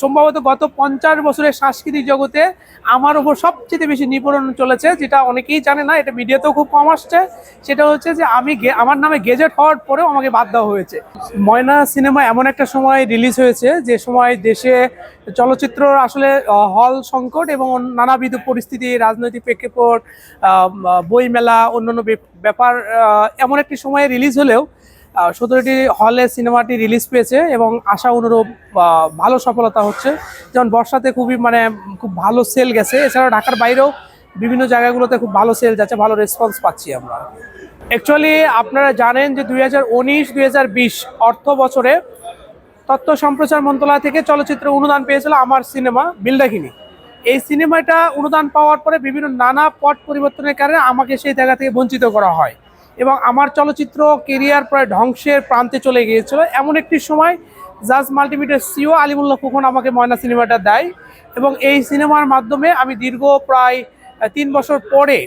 সম্ভবত গত 50 বছরের সাংস্কৃতিক জগতে আমার উপর সবচেয়ে বেশি নিপীড়ন চলেছে, যেটা অনেকেই জানে না, এটা মিডিয়াতেও খুব কম আসছে। সেটা হচ্ছে যে আমার নামে গেজেট হওয়ার পরেও আমাকে বাদ দেওয়া হয়েছে। ময়না সিনেমা এমন একটা সময় রিলিজ হয়েছে যে সময় দেশে চলচ্চিত্র আসলে হল সংকট এবং নানাবিধ পরিস্থিতি, রাজনৈতিক প্রেক্ষাপট, বইমেলা, অন্যান্য ব্যাপার, এমন একটি সময়ে রিলিজ হলেও 17টি হলে সিনেমাটি রিলিজ পেয়েছে এবং আশা অনুরূপ ভালো সফলতা হচ্ছে। যেমন বর্ষাতে খুব ভালো সেল গেছে, এছাড়াও ঢাকার বাইরেও বিভিন্ন জায়গাগুলোতে খুব ভালো সেল যাচ্ছে, ভালো রেসপন্স পাচ্ছি আমরা। অ্যাকচুয়ালি আপনারা জানেন যে 2019-2020 অর্থ বছরে তথ্য সম্প্রচার মন্ত্রণালয় থেকে চলচ্চিত্র অনুদান পেয়েছিল আমার সিনেমা বিলডাকিনী। এই সিনেমাটা অনুদান পাওয়ার পরে বিভিন্ন নানা পট পরিবর্তনের কারণে আমাকে সেই জায়গা থেকে বঞ্চিত করা হয় এবং আমার চলচ্চিত্র কেরিয়ার প্রায় ধ্বংসের প্রান্তে চলে গিয়েছিল। এমন একটি সময় জাজ মাল্টিমিডিয়ার সিও আলিমুল্লাহ খোকন আমাকে ময়না সিনেমাটা দেয় এবং এই সিনেমার মাধ্যমে আমি দীর্ঘ প্রায় 3 বছর পরে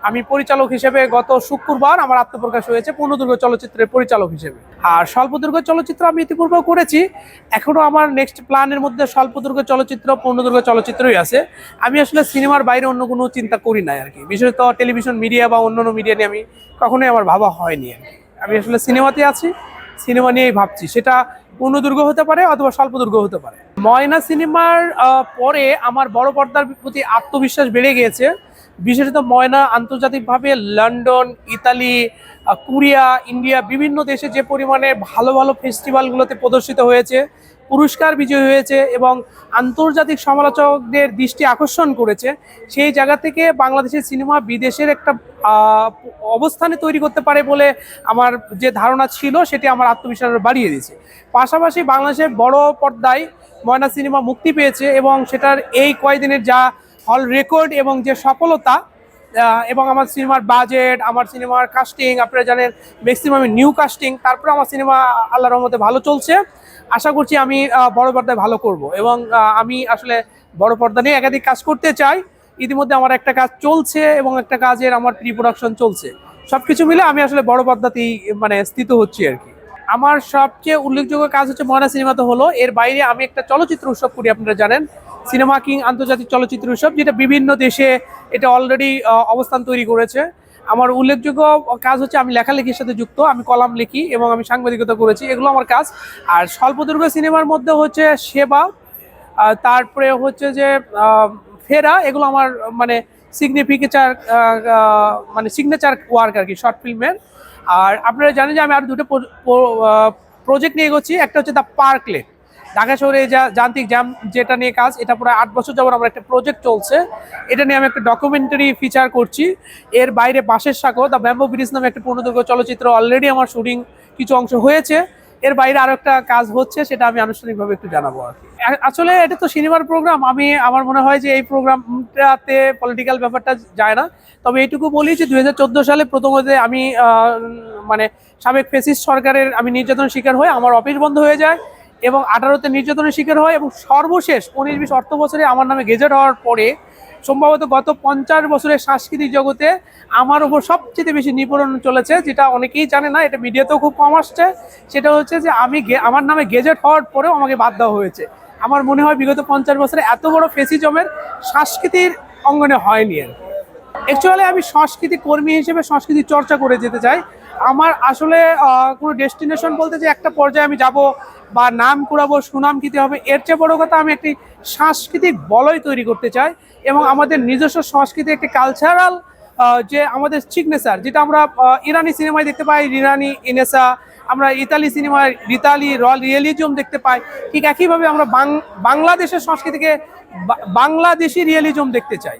আমি পরিচালক হিসেবে গত শুক্রবার আমার আত্মপ্রকাশ হয়েছে পূর্ণদৈর্ঘ্য চলচ্চিত্রের পরিচালক হিসেবে। আর স্বল্পদৈর্ঘ্য চলচ্চিত্র আমি ইতিপূর্বেও করেছি, এখনও আমার নেক্সট প্ল্যানের মধ্যে স্বল্পদৈর্ঘ্য চলচ্চিত্র, পূর্ণদৈর্ঘ্য চলচ্চিত্রই আছে। আমি আসলে সিনেমার বাইরে অন্য কোনো চিন্তা করি না আর কি, বিশেষত টেলিভিশন মিডিয়া বা অন্যান্য মিডিয়া নিয়ে আমি কখনোই আমার ভাবা হয়নি আর কি। আমি আসলে সিনেমাতে আছি, সিনেমা নিয়েই ভাবছি, সেটা পূর্ণদৈর্ঘ্য হতে পারে অথবা স্বল্পদৈর্ঘ্য হতে পারে। ময়না সিনেমার পরে আমার বড় পর্দার প্রতি আত্মবিশ্বাস বেড়ে গিয়েছে। বিশেষত ময়না আন্তর্জাতিকভাবে লন্ডন, ইতালি, কোরিয়া, ইন্ডিয়া বিভিন্ন দেশে যে পরিমাণে ভালো ভালো ফেস্টিভ্যালগুলোতে প্রদর্শিত হয়েছে, পুরস্কার বিজয়ী হয়েছে এবং আন্তর্জাতিক সমালোচকদের দৃষ্টি আকর্ষণ করেছে, সেই জায়গা থেকে বাংলাদেশের সিনেমা বিদেশের একটা অবস্থানে তৈরি করতে পারে বলে আমার যে ধারণা ছিল সেটি আমার আত্মবিশ্বাস বাড়িয়ে দিয়েছে। পাশাপাশি বাংলাদেশের বড় পর্দায় ময়না সিনেমা মুক্তি পেয়েছে এবং সেটার এই কয়েকদিনের যা হল রেকর্ড এবং যে সফলতা এবং আমার সিনেমার বাজেট, আমার সিনেমার কাস্টিং, আপনারা জানেন ম্যাক্সিমাম নিউ কাস্টিং, তারপরে আমার সিনেমা আল্লাহর রহমতে ভালো চলছে। আশা করছি আমি বড় পর্দায় ভালো করব এবং আমি আসলে বড় পর্দা নিয়ে একাধিক কাজ করতে চাই। ইতিমধ্যে আমার একটা কাজ চলছে এবং একটা কাজের আমার প্রি প্রোডাকশন চলছে, সবকিছু মিলে আমি আসলে বড় পর্দাতেই স্থিত হচ্ছি আর কি। আমার সবচেয়ে উল্লেখযোগ্য কাজ হচ্ছে ময়না সিনেমাতে হলো, এর বাইরে আমি একটা চলচ্চিত্র উৎসব করি, আপনারা জানেন সিনেমা কিং আন্তর্জাতিক চলচ্চিত্র উৎসব, যেটা বিভিন্ন দেশে এটা অলরেডি অবস্থান তৈরি করেছে। আমার উল্লেখযোগ্য কাজ হচ্ছে আমি লেখালেখির সাথে যুক্ত, আমি কলাম লিখি এবং আমি সাংবাদিকতা করেছি, এগুলো আমার কাজ। আর স্বল্পদৈর্ঘ্য সিনেমার মধ্যে হচ্ছে সেবা, তারপরে হচ্ছে যে ফেরা, এগুলো আমার সিগনেচার ওয়ার্ক আর কি, শর্ট ফিল্মের। আর আপনারা জানেন যে আমি আরো দুটো প্রজেক্ট নিয়ে এগোচ্ছি। একটা হচ্ছে দ্য পার্কলেট, ঢাকা শহরে যা যান্ত্রিক জ্যাম, যেটা নিয়ে কাজ, এটা প্রায় 8 বছর যাবত আমার একটা প্রজেক্ট চলছে। এটা নিয়ে আমি একটা ডকুমেন্টারি ফিচার করছি। এর বাইরে বাঁশের সাঁকো, দ্য ব্যাম্বো ব্রিজ নামে একটা পূর্ণদৈর্ঘ্য চলচ্চিত্র অলরেডি আমার শুটিং কিছু অংশ হয়েছে। এর বাইরে আরো একটা কাজ হচ্ছে, সেটা আমি আনুষ্ঠানিকভাবে একটু জানাবো আর কি। আসলে এটা তো সিনেমার প্রোগ্রাম, আমার মনে হয় যে এই প্রোগ্রামটাতে পলিটিক্যাল ব্যাপারটা যায় না। তবে এইটুকু বলি যে 2014 সালে প্রথমত আমি সাবেক ফ্যাসিস্ট সরকারের আমি নির্যাতনের শিকার হয়ে আমার অফিস বন্ধ হয়ে যায় এবং 18তে নির্যাতনের শিকার হয় এবং সর্বশেষ 19-20 অর্থ বছরে আমার নামে গেজেট হওয়ার পরে সম্ভবত গত 50 বছরের সাংস্কৃতিক জগতে আমার উপর সবচেয়ে বেশি নিপীড়ন চলেছে, যেটা অনেকেই জানে না, এটা মিডিয়াতেও খুব কম আসছে। সেটা হচ্ছে যে আমার নামে গেজেট হওয়ার পরেও আমাকে বাদ দেওয়া হয়েছে। আমার মনে হয় বিগত 50 বছরে এত বড় ফেসিজমের সংস্কৃতির অঙ্গনে হয়নি। অ্যাকচুয়ালি আমি সংস্কৃতি কর্মী হিসেবে সংস্কৃতি চর্চা করে যেতে চাই। আমার আসলে কোনো ডেস্টিনেশন বলতে যে একটা পর্যায়ে আমি যাব বা নাম কুড়াবো, সুনাম খেতে হবে, এর চেয়ে বড় কথা আমি একটি সাংস্কৃতিক বলয় তৈরি করতে চাই এবং আমাদের নিজস্ব সংস্কৃতি, একটি কালচারাল যে আমাদের সিগনেচার, যেটা আমরা ইরানি সিনেমায় দেখতে পাই, ইরানি ইনেসা, আমরা ইতালি সিনেমায় রিতালি রিয়েলিজম দেখতে পাই, ঠিক একইভাবে আমরা বাংলাদেশের সংস্কৃতিকে বাংলাদেশি রিয়েলিজম দেখতে চাই।